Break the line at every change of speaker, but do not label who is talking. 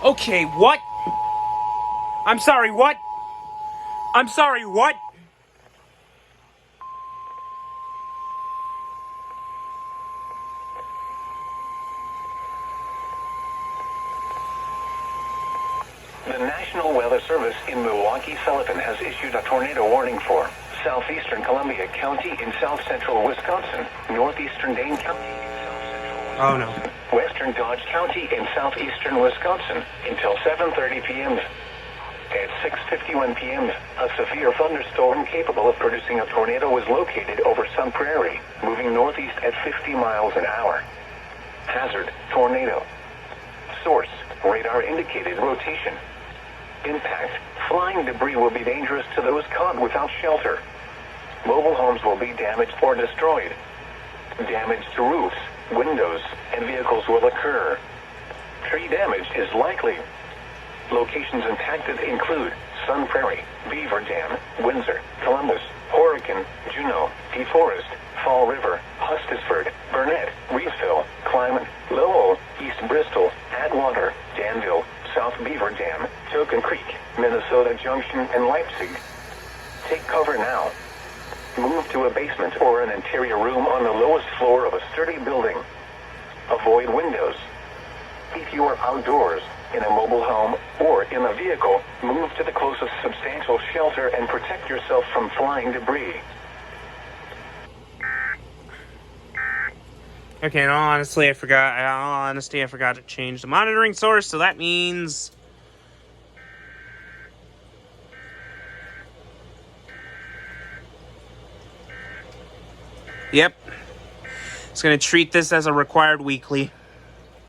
Okay, what? I'm sorry, what? I'm sorry, what?
The National Weather Service in Milwaukee-Sullivan has issued a tornado warning for southeastern Columbia County in south-central Wisconsin, northeastern Dane County in south-central
Oh, no.
Wisconsin, western Dodge County in southeastern Wisconsin until 7:30 p.m. At 6:51 p.m., a severe thunderstorm capable of producing a tornado was located over Sun Prairie, moving northeast at 50 miles an hour. Hazard, tornado. Source, radar indicated rotation. Impact, flying debris will be dangerous to those caught without shelter. Mobile homes will be damaged or destroyed. Damage to roofs, windows, and vehicles will occur. Tree damage is likely. Locations impacted include Sun Prairie, Beaver Dam, Windsor, Columbus, Horicon, Juneau, DeForest, Fall River, Hustisford, Burnett, Reevesville, Clyman, Lowell, East Bristol, Atwater, Danville, South Beaver Dam, Token Creek, Minnesota Junction, and Leipzig. Take cover now. Move to a basement or an interior room on the lowest floor of a sturdy building. Avoid windows. If you are outdoors, in a mobile home, or in a vehicle, move to the closest substantial shelter and protect yourself from flying debris.
Okay, in all honesty, I forgot to change the monitoring source, so that means... Yep. It's going to treat this as a required weekly.